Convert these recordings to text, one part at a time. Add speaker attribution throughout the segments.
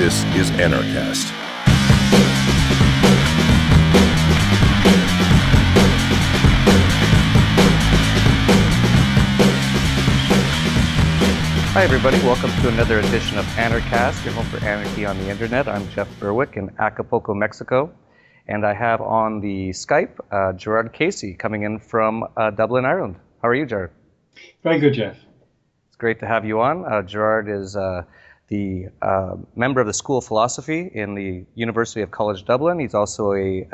Speaker 1: This is Anarchast.
Speaker 2: Hi everybody, welcome to another edition of Anarchast, your home for anarchy on the internet. I'm Jeff Berwick in Acapulco, Mexico, and I have on the Skype Gerard Casey coming in from Dublin, Ireland. How are you, Gerard?
Speaker 3: Very good, Jeff.
Speaker 2: It's great to have you on. Gerard is the member of the School of Philosophy in the University of College Dublin. He's also a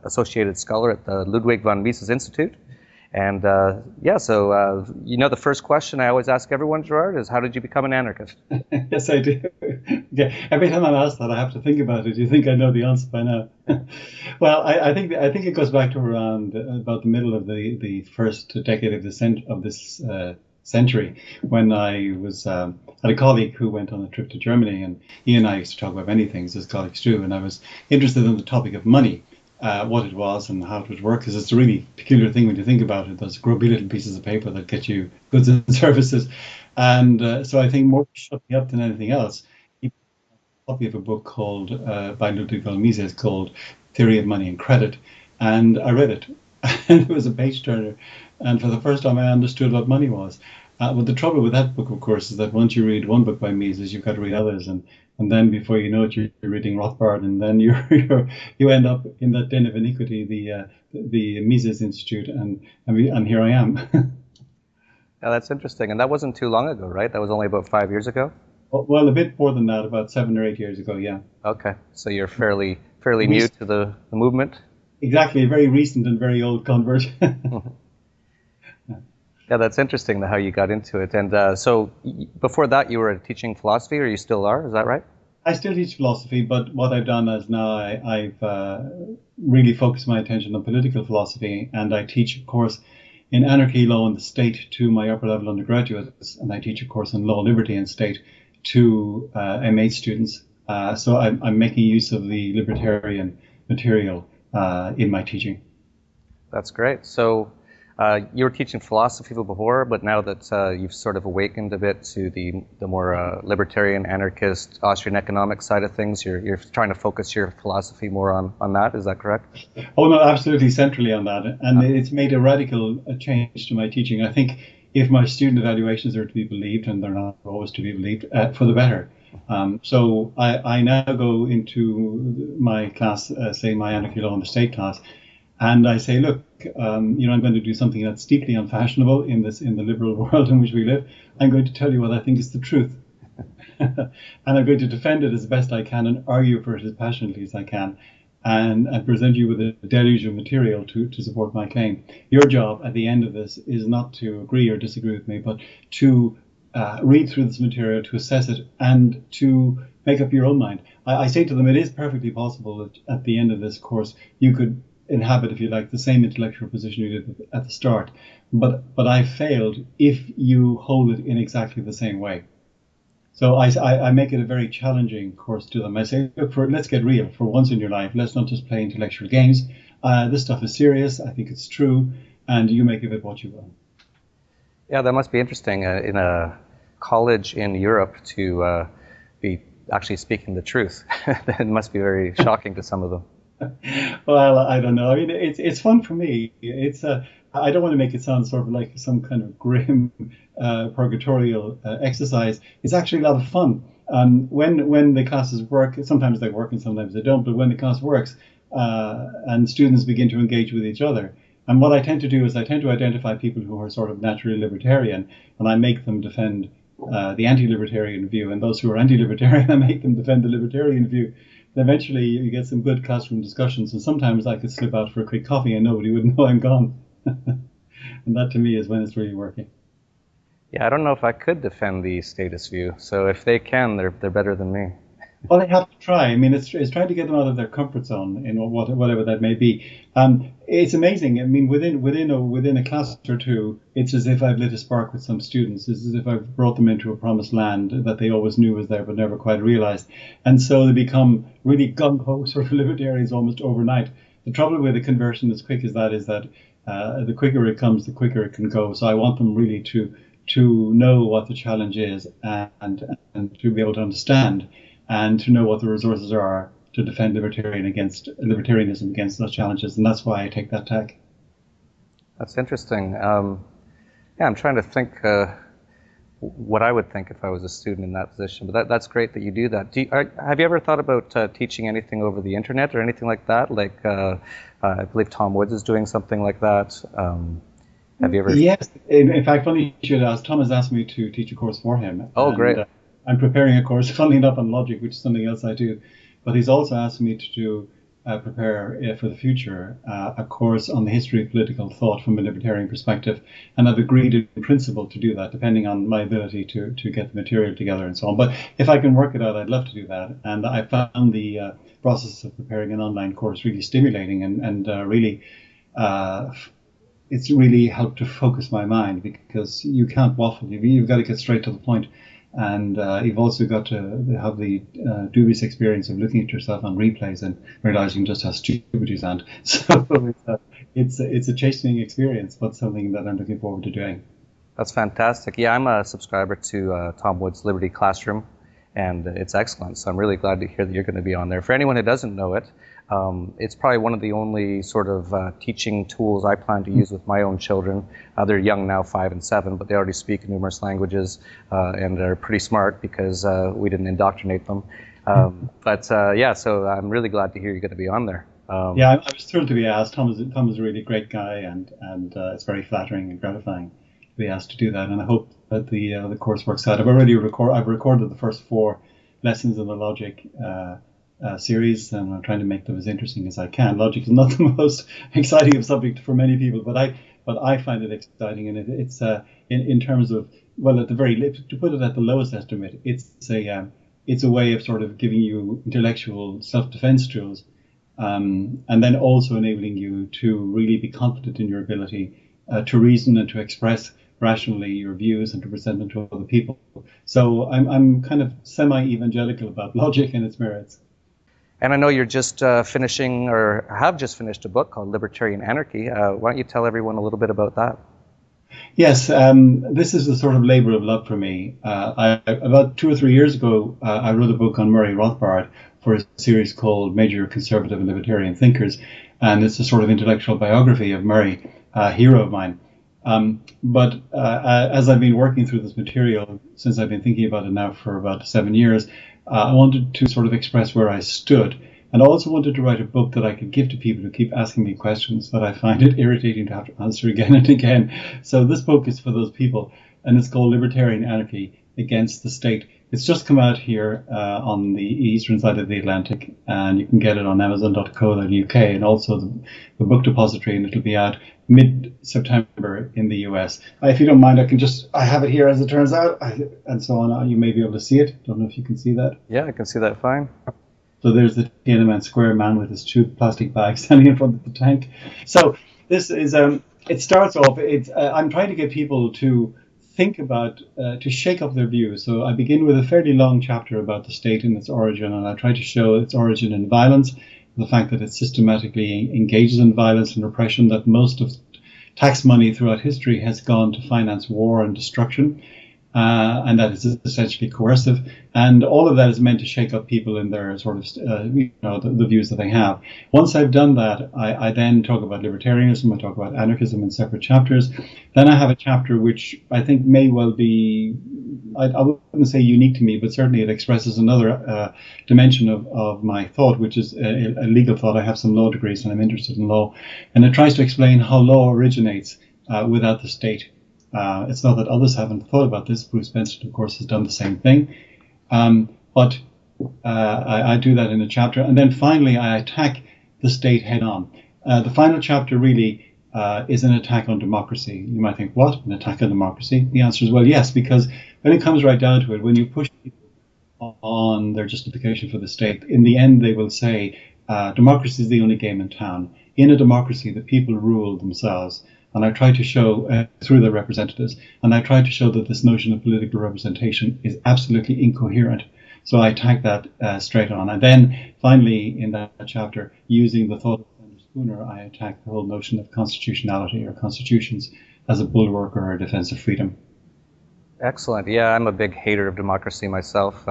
Speaker 2: associated scholar at the Ludwig von Mises Institute. And the first question I always ask everyone, Gerard, is how did you become an anarchist?
Speaker 3: Yes, I do. Yeah. Every time I'm asked that, I have to think about it. You think I know the answer by now? Well, I think it goes back to around about the middle of the first decade of this century, when I was had a colleague who went on a trip to Germany, and he and I used to talk about many things, as colleagues do, and I was interested in the topic of money. What it was and how it would work, because it's a really peculiar thing when you think about it. Those grubby little pieces of paper that get you goods and services. And so I think more shut me up than anything else, he put a copy of a book called, by Ludwig von Mises, called Theory of Money and Credit. And I read it. And it was a page turner. And for the first time, I understood what money was. But the trouble with that book, of course, is that once you read one book by Mises, you've got to read others. And then before you know it, you're reading Rothbard, and then you end up in that den of iniquity, the Mises Institute, and here I am.
Speaker 2: Yeah, that's interesting. And that wasn't too long ago, right? That was only about 5 years ago?
Speaker 3: Well, a bit more than that, about 7 or 8 years ago, yeah.
Speaker 2: Okay, so you're fairly new to the movement?
Speaker 3: Exactly, a very recent and very old convert.
Speaker 2: Yeah, that's interesting how you got into it. And so before that, you were teaching philosophy, or you still are? Is that right?
Speaker 3: I still teach philosophy, but what I've done is now I've really focused my attention on political philosophy, and I teach a course in anarchy, law, and the state to my upper level undergraduates, and I teach a course in law, liberty, and state to MA students. So I'm making use of the libertarian material in my teaching.
Speaker 2: That's great. So you were teaching philosophy before, but now that you've sort of awakened a bit to the more libertarian, anarchist, Austrian economic side of things, you're trying to focus your philosophy more on that. Is that correct?
Speaker 3: Oh, no, absolutely centrally on that. And it's made a radical change to my teaching. I think if my student evaluations are to be believed, and they're not always to be believed, for the better. So I now go into my class, say my anarchy, law, and the state class, and I say, look, I'm going to do something that's deeply unfashionable in the liberal world in which we live. I'm going to tell you what I think is the truth. And I'm going to defend it as best I can and argue for it as passionately as I can, and present you with a deluge of material to support my claim. Your job at the end of this is not to agree or disagree with me, but to read through this material, to assess it, and to make up your own mind. I say to them, it is perfectly possible that at the end of this course, you could inhabit, if you like, the same intellectual position you did at the start, but I failed if you hold it in exactly the same way. So I make it a very challenging course to them. I say, look, let's get real for once in your life. Let's not just play intellectual games. This stuff is serious. I think it's true, and you make of it what you will.
Speaker 2: Yeah, that must be interesting in a college in Europe to be actually speaking the truth. It must be very shocking to some of them.
Speaker 3: Well, I don't know. I mean, it's fun for me. I don't want to make it sound sort of like some kind of grim purgatorial exercise. It's actually a lot of fun. When the classes work, sometimes they work and sometimes they don't, but when the class works and students begin to engage with each other, and what I tend to do is I tend to identify people who are sort of naturally libertarian, and I make them defend the anti-libertarian view, and those who are anti-libertarian, I make them defend the libertarian view. And eventually you get some good classroom discussions, and sometimes I could slip out for a quick coffee and nobody would know I'm gone. And that to me is when it's really working.
Speaker 2: Yeah, I don't know if I could defend the status view. So if they can, they're better than me.
Speaker 3: Well, they have to try. I mean, it's trying to get them out of their comfort zone in whatever that may be. It's amazing. I mean, within a class or two, it's as if I've lit a spark with some students. It's as if I've brought them into a promised land that they always knew was there but never quite realized. And so they become really gung-ho sort of libertarians almost overnight. The trouble with a conversion as quick as that is that the quicker it comes, the quicker it can go. So I want them really to know what the challenge is and to be able to understand and to know what the resources are to defend libertarianism against those challenges. And that's why I take that tack.
Speaker 2: That's interesting. Yeah, I'm trying to think what I would think if I was a student in that position. But that's great that you do that. Have you ever thought about teaching anything over the internet or anything like that? Like, I believe Tom Woods is doing something like that. Have you ever?
Speaker 3: Yes. In fact, funny you should ask. Tom has asked me to teach a course for him.
Speaker 2: Oh, great.
Speaker 3: I'm preparing a course, funnily enough, on logic, which is something else I do. But he's also asked me to prepare for the future a course on the history of political thought from a libertarian perspective. And I've agreed in principle to do that, depending on my ability to get the material together and so on. But if I can work it out, I'd love to do that. And I found the process of preparing an online course really stimulating and really it's really helped to focus my mind, because you can't waffle. You've got to get straight to the point. And you've also got to have the dubious experience of looking at yourself on replays and realizing just how stupid you sound. So it's a chastening experience, but something that I'm looking forward to doing.
Speaker 2: That's fantastic. Yeah, I'm a subscriber to Tom Woods' Liberty Classroom, and it's excellent. So I'm really glad to hear that you're going to be on there. For anyone who doesn't know it, it's probably one of the only sort of teaching tools I plan to use with my own children. They're young now, 5 and 7, but they already speak numerous languages and are pretty smart because we didn't indoctrinate them. Yeah, so I'm really glad to hear you're going to be on there.
Speaker 3: Yeah, I was thrilled to be asked. Tom is a really great guy, and it's very flattering and gratifying to be asked to do that. And I hope that the course works out. I've recorded the first 4 lessons in the logic series, and I'm trying to make them as interesting as I can. Logic is not the most exciting of subject for many people, but I find it exciting, and it's in terms of, well, at the very, to put it at the lowest estimate, it's a way of sort of giving you intellectual self-defense tools, and then also enabling you to really be confident in your ability to reason and to express rationally your views and to present them to other people. So I'm kind of semi-evangelical about logic and its merits.
Speaker 2: And I know you're just finishing, or have just finished, a book called Libertarian Anarchy. Why don't you tell everyone a little bit about that?
Speaker 3: Yes, this is a sort of labor of love for me. About 2 or 3 years ago, I wrote a book on Murray Rothbard for a series called Major Conservative and Libertarian Thinkers, and it's a sort of intellectual biography of Murray, a hero of mine. But as I've been working through this material, since I've been thinking about it now for about 7 years, I wanted to sort of express where I stood, and I also wanted to write a book that I could give to people who keep asking me questions that I find it irritating to have to answer again and again. So this book is for those people, and it's called Libertarian Anarchy Against the State. It's just come out here on the eastern side of the Atlantic, and you can get it on amazon.co.uk, and also the book depository, and it'll be out mid-September in the US. If you don't mind, I have it here as it turns out, and so on. You may be able to see it. Don't know if you can see that.
Speaker 2: Yeah, I can see that fine.
Speaker 3: So there's the Tiananmen Square man with his 2 plastic bags standing in front of the tank. So this is, it starts off, I'm trying to get people to think about, to shake up their views. So I begin with a fairly long chapter about the state and its origin, and I try to show its origin in violence, the fact that it systematically engages in violence and repression, that most of tax money throughout history has gone to finance war and destruction, and that is essentially coercive. And all of that is meant to shake up people in their sort of, the views that they have. Once I've done that, I then talk about libertarianism, I talk about anarchism in separate chapters. Then I have a chapter which I think may well be, I wouldn't say unique to me, but certainly it expresses another dimension of my thought, which is a legal thought. I have some law degrees and I'm interested in law. And it tries to explain how law originates without the state. It's not that others haven't thought about this. Bruce Benson, of course, has done the same thing. But I do that in a chapter. And then finally, I attack the state head on. The final chapter really is an attack on democracy. You might think, what? An attack on democracy? The answer is, well, yes, because when it comes right down to it, when you push people on their justification for the state, in the end, they will say, democracy is the only game in town. In a democracy, the people rule themselves. And I try to show, through their representatives, and I try to show that this notion of political representation is absolutely incoherent. So I attack that straight on. And then finally, in that chapter, using the thought of Senator Spooner, I attack the whole notion of constitutionality or constitutions as a bulwark or a defense of freedom.
Speaker 2: Excellent. Yeah, I'm a big hater of democracy myself.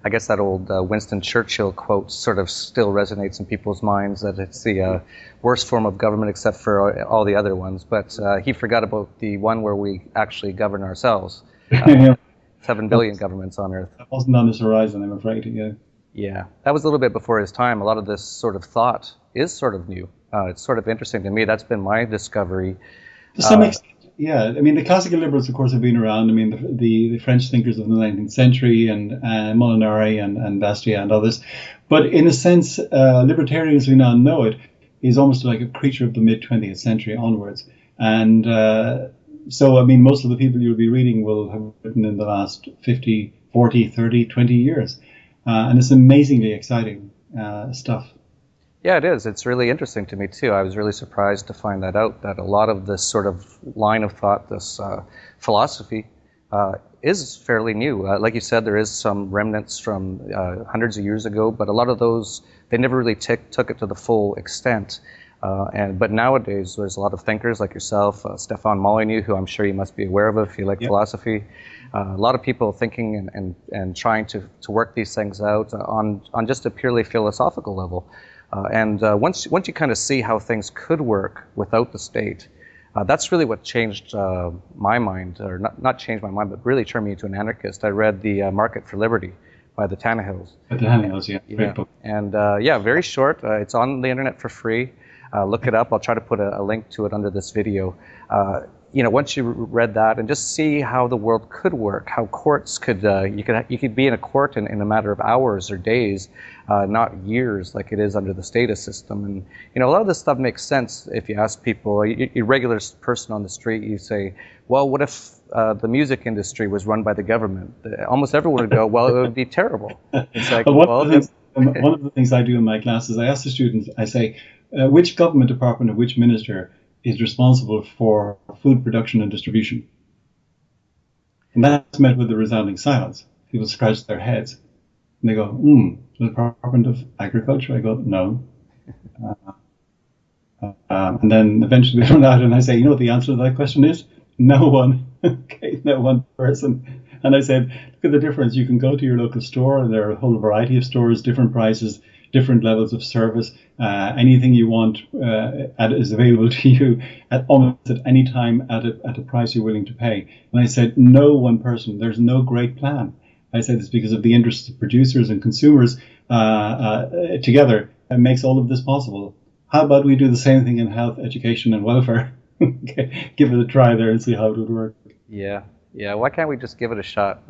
Speaker 2: I guess that old Winston Churchill quote sort of still resonates in people's minds, that it's the worst form of government except for all the other ones. But he forgot about the one where we actually govern ourselves. 7 billion governments on Earth.
Speaker 3: That wasn't on his horizon, I'm afraid.
Speaker 2: Yeah, that was a little bit before his time. A lot of this sort of thought is sort of new. It's sort of interesting to me. That's been my discovery.
Speaker 3: To some extent, yeah. I mean, the classical liberals, of course, have been around. I mean, the French thinkers of the 19th century and Molinari and Bastiat and others. But in a sense, libertarian as we now know it is almost like a creature of the mid-20th century onwards. And so, I mean, most of the people you'll be reading will have written in the last 50, 40, 30, 20 years. And it's amazingly exciting stuff.
Speaker 2: Yeah, it is. It's really interesting to me, too. I was really surprised to find that out, that a lot of this sort of line of thought, this philosophy, is fairly new. Like you said, there is some remnants from hundreds of years ago, but a lot of those, they never really took it to the full extent. But nowadays, there's a lot of thinkers like yourself, Stefan Molyneux, who I'm sure you must be aware of if you like philosophy. A lot of people thinking and trying to work these things out on just a purely philosophical level. Once you kind of see how things could work without the state, that's really what changed my mind, or not changed my mind, but really turned me into an anarchist. I read The Market for Liberty by the Tannehills.
Speaker 3: The Tannehills, yeah. Great book.
Speaker 2: And very short. It's on the internet for free. Look it up. I'll try to put a link to it under this video. Once you read that and just see how the world could work, how courts could, you could be in a court in a matter of hours or days, not years like it is under the status system. And, a lot of this stuff makes sense if you ask people, a regular person on the street, you say, well, what if the music industry was run by the government? Almost everyone would go, well, it would be terrible. It's like,
Speaker 3: one of the things I do in my classes, I ask the students, I say, which government department or which minister is responsible for food production and distribution? And that's met with a resounding silence. People scratch their heads. And they go, the Department of Agriculture? I go, no. And then eventually they run out and I say, you know what the answer to that question is? No one. Okay, no one person. And I said, look at the difference. You can go to your local store and there are a whole variety of stores, different prices, different levels of service. Anything you want is available to you almost at any time at a price you're willing to pay. And I said, no one person, there's no great plan. I said it's because of the interests of producers and consumers together that makes all of this possible. How about we do the same thing in health, education, and welfare? Okay, give it a try there and see how it would work.
Speaker 2: Yeah. Why can't we just give it a shot?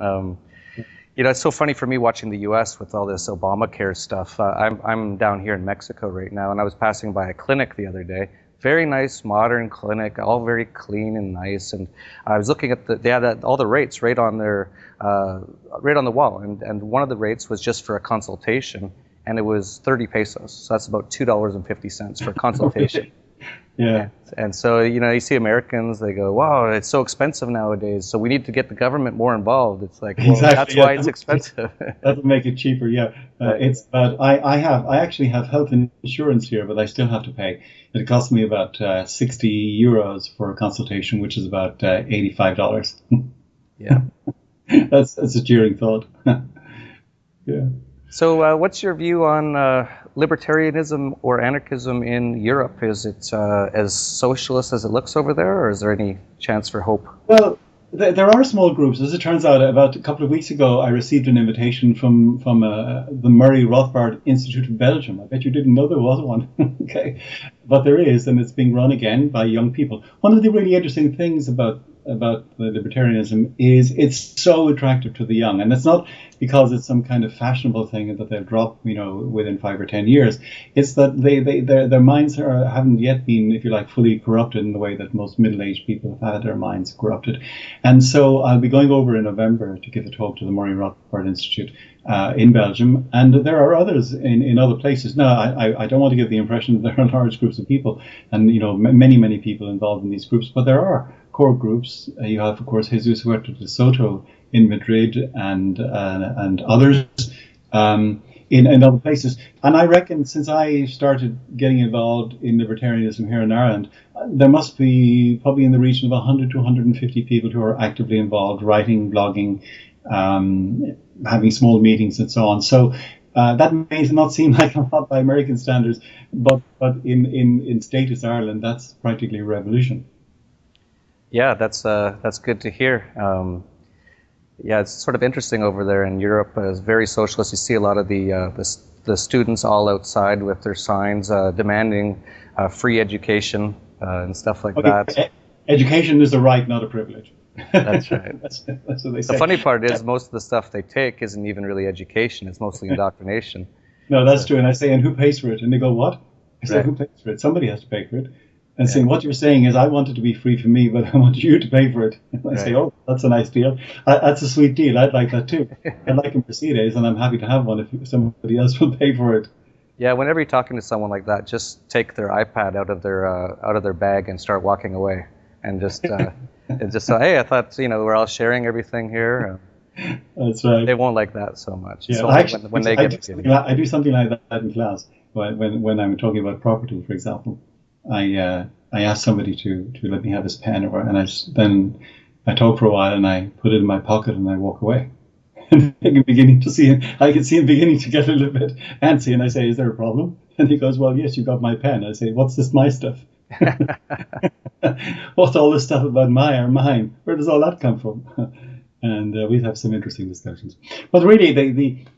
Speaker 2: It's so funny for me watching the U.S. with all this Obamacare stuff. I'm down here in Mexico right now, and I was passing by a clinic the other day. Very nice, modern clinic, all very clean and nice. And I was looking at they had all the rates right on their right on the wall, and one of the rates was just for a consultation, and it was 30 pesos. So that's about $2.50 for a consultation.
Speaker 3: Yeah.
Speaker 2: And so, you see Americans, they go, wow, it's so expensive nowadays, so we need to get the government more involved. It's like, well,
Speaker 3: exactly,
Speaker 2: that's why it's expensive.
Speaker 3: That'll make it cheaper, yeah. But I actually have health insurance here, but I still have to pay. It costs me about 60 euros for a consultation, which is about $85.
Speaker 2: Yeah.
Speaker 3: That's a jeering thought. Yeah.
Speaker 2: So what's your view on libertarianism or anarchism in Europe? Is it as socialist as it looks over there, or is there any chance for hope?
Speaker 3: Well, there are small groups. As it turns out, about a couple of weeks ago, I received an invitation from the Murray Rothbard Institute of Belgium. I bet you didn't know there was one. Okay, but there is, and it's being run again by young people. One of the really interesting things about the libertarianism is it's so attractive to the young, and it's not because it's some kind of fashionable thing that they'll drop, within 5 or 10 years. It's that their minds haven't yet been, if you like, fully corrupted in the way that most middle-aged people have had their minds corrupted. And so I'll be going over in November to give a talk to the Murray Rothbard Institute in Belgium, and there are others in other places. Now, I don't want to give the impression that there are large groups of people and many people involved in these groups, but there are core groups. You have, of course, Jesus Huerta de Soto in Madrid and others in other places. And I reckon since I started getting involved in libertarianism here in Ireland, there must be probably in the region of 100 to 150 people who are actively involved, writing, blogging, having small meetings and so on. So that may not seem like a lot by American standards, but in status Ireland, that's practically a revolution.
Speaker 2: Yeah, that's good to hear. Yeah, it's sort of interesting over there in Europe. It's very socialist. You see a lot of the students all outside with their signs demanding free education and stuff like that.
Speaker 3: Education is a right, not a privilege.
Speaker 2: That's right.
Speaker 3: That's what they say.
Speaker 2: The funny part is most of the stuff they take isn't even really education. It's mostly indoctrination.
Speaker 3: No, that's true. And I say, and who pays for it? And they go, what? I say, who pays for it? Somebody has to pay for it. And saying, what you're saying is, I want it to be free for me, but I want you to pay for it. And I say, oh, that's a nice deal. That's a sweet deal. I'd like that too. I'd like them for C days, and I'm happy to have one if somebody else will pay for it.
Speaker 2: Yeah, whenever you're talking to someone like that, just take their iPad out of their bag and start walking away, and just say, hey, I thought we're all sharing everything here.
Speaker 3: That's right.
Speaker 2: They won't like that so much.
Speaker 3: Yeah,
Speaker 2: so
Speaker 3: actually,
Speaker 2: when they get
Speaker 3: I do something like that in class when I'm talking about property, for example. I ask somebody to let me have his pen, then I talk for a while and I put it in my pocket and I walk away. And I can see him beginning to get a little bit antsy, and I say, "Is there a problem?" And he goes, "Well, yes, you got my pen." I say, "What's this my stuff? What's all this stuff about mine? Where does all that come from?" And we'd have some interesting discussions. But really,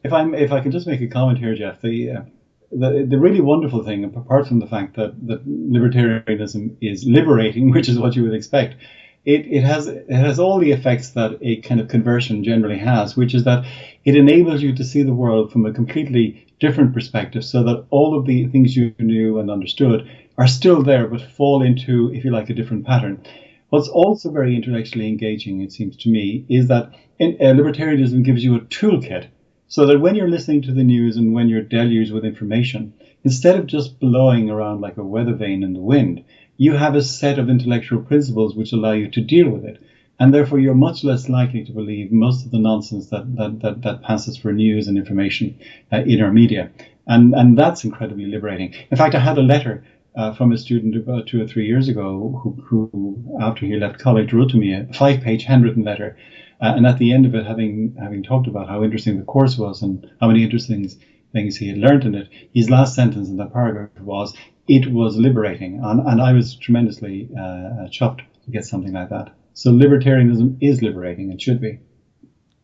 Speaker 3: if I can just make a comment here, Jeff, the really wonderful thing, apart from the fact that libertarianism is liberating, which is what you would expect, it has all the effects that a kind of conversion generally has, which is that it enables you to see the world from a completely different perspective, so that all of the things you knew and understood are still there, but fall into, if you like, a different pattern. What's also very intellectually engaging, it seems to me, is that libertarianism gives you a toolkit, so that when you're listening to the news and when you're deluged with information, instead of just blowing around like a weather vane in the wind, you have a set of intellectual principles which allow you to deal with it. And therefore, you're much less likely to believe most of the nonsense that passes for news and information in our media. And that's incredibly liberating. In fact, I had a letter from a student about 2 or 3 years ago who after he left college, wrote to me a 5-page handwritten letter. And at the end of it, having talked about how interesting the course was and how many interesting things he had learned in it, his last sentence in that paragraph was, "It was liberating." And I was tremendously chuffed to get something like that. So libertarianism is liberating, and should be.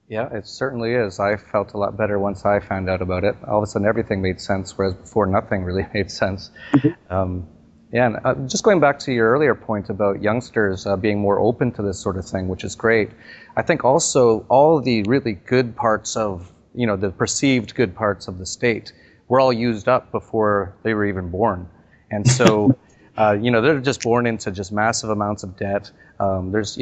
Speaker 2: Yeah, it certainly is. I felt a lot better once I found out about it. All of a sudden, everything made sense, whereas before, nothing really made sense. Yeah, and just going back to your earlier point about youngsters being more open to this sort of thing, which is great. I think also all of the really good parts of, the perceived good parts of the state were all used up before they were even born. And so, they're just born into just massive amounts of debt. There's,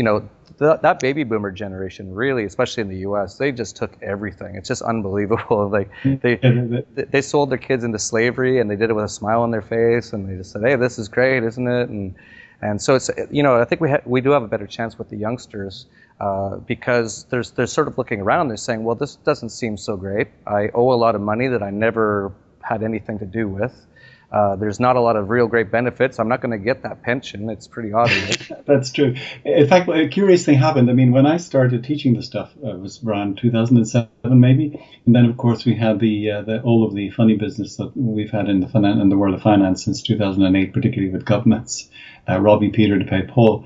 Speaker 2: that baby boomer generation, really, especially in the U.S., they just took everything. It's just unbelievable. Like they sold their kids into slavery, and they did it with a smile on their face, and they just said, "Hey, this is great, isn't it?" And so it's, I think we do have a better chance with the youngsters because they're sort of looking around. They're saying, "Well, this doesn't seem so great. I owe a lot of money that I never had anything to do with. There's not a lot of real great benefits. I'm not going to get that pension. It's pretty obvious."
Speaker 3: That's true. In fact, a curious thing happened. I mean, when I started teaching the stuff, it was around 2007 maybe, and then of course we had all of the funny business that we've had in the world of finance since 2008, particularly with governments, robbing Peter to pay Paul.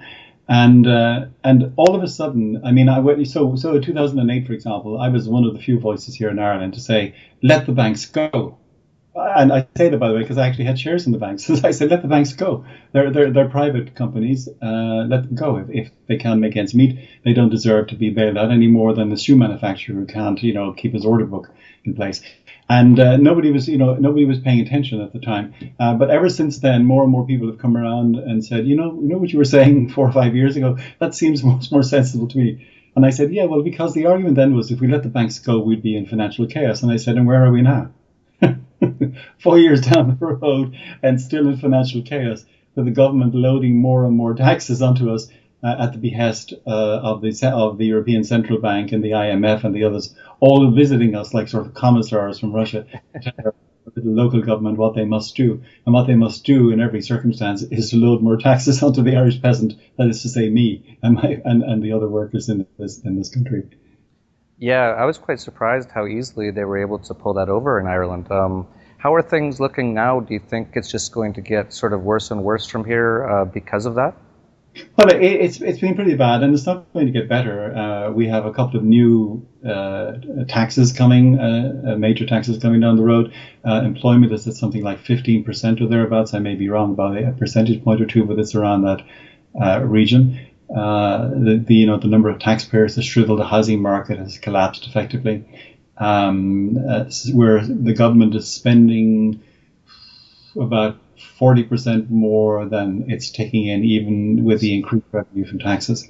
Speaker 3: And all of a sudden, I mean, so in 2008, for example, I was one of the few voices here in Ireland to say, "Let the banks go." And I say that, by the way, because I actually had shares in the banks. I said, let the banks go. They're private companies. Let them go. If they can't make ends meet, they don't deserve to be bailed out any more than the shoe manufacturer who can't, keep his order book in place. And nobody was paying attention at the time. But ever since then, more and more people have come around and said, you know what you were saying 4 or 5 years ago? That seems much more sensible to me. And I said, yeah, well, because the argument then was if we let the banks go, we'd be in financial chaos. And I said, and where are we now? 4 years down the road and still in financial chaos, with the government loading more and more taxes onto us at the behest of the European Central Bank and the IMF and the others, all visiting us like sort of commissars from Russia to tell the local government what they must do. And what they must do in every circumstance is to load more taxes onto the Irish peasant, that is to say me and the other workers in this country.
Speaker 2: Yeah, I was quite surprised how easily they were able to pull that over in Ireland. How are things looking now? Do you think it's just going to get sort of worse and worse from here because of that?
Speaker 3: Well, it's been pretty bad, and it's not going to get better. We have a couple of new taxes coming, major taxes coming down the road. Employment is at something like 15% or thereabouts. I may be wrong about a percentage point or two, but it's around that region. The number of taxpayers has shriveled. The housing market has collapsed effectively. Where the government is spending about 40% more than it's taking in, even with the increased revenue from taxes.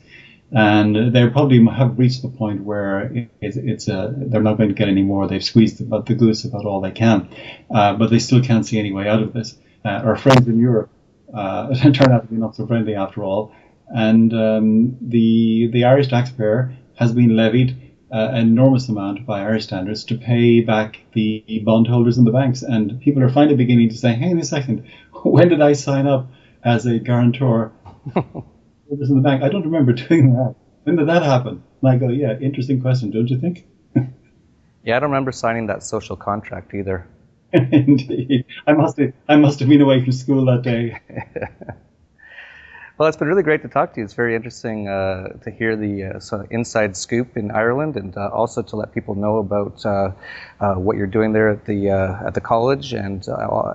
Speaker 3: And they probably have reached the point where they're not going to get any more. They've squeezed the goose about all they can, but they still can't see any way out of this. Our friends in Europe turn out to be not so friendly after all. And the Irish taxpayer has been levied an enormous amount by Irish standards to pay back the bondholders in the banks. And people are finally beginning to say, hang on a second, when did I sign up as a guarantor in the bank? I don't remember doing that. When did that happen? And I go, yeah, interesting question, don't you think?
Speaker 2: Yeah, I don't remember signing that social contract either.
Speaker 3: Indeed. I must have been away from school that day.
Speaker 2: Well, it's been really great to talk to you. It's very interesting to hear the sort of inside scoop in Ireland, and also to let people know about what you're doing there at the college, and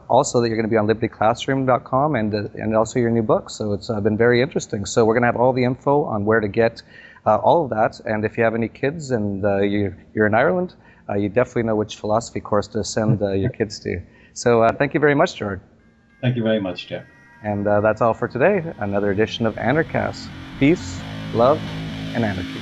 Speaker 2: also that you're going to be on libertyclassroom.com and also your new book. So it's been very interesting. So we're going to have all the info on where to get all of that, and if you have any kids and you're in Ireland, you definitely know which philosophy course to send your kids to. So thank you very much, Gerard.
Speaker 3: Thank you very much, Jeff.
Speaker 2: And that's all for today. Another edition of Anarchast. Peace, love, and anarchy.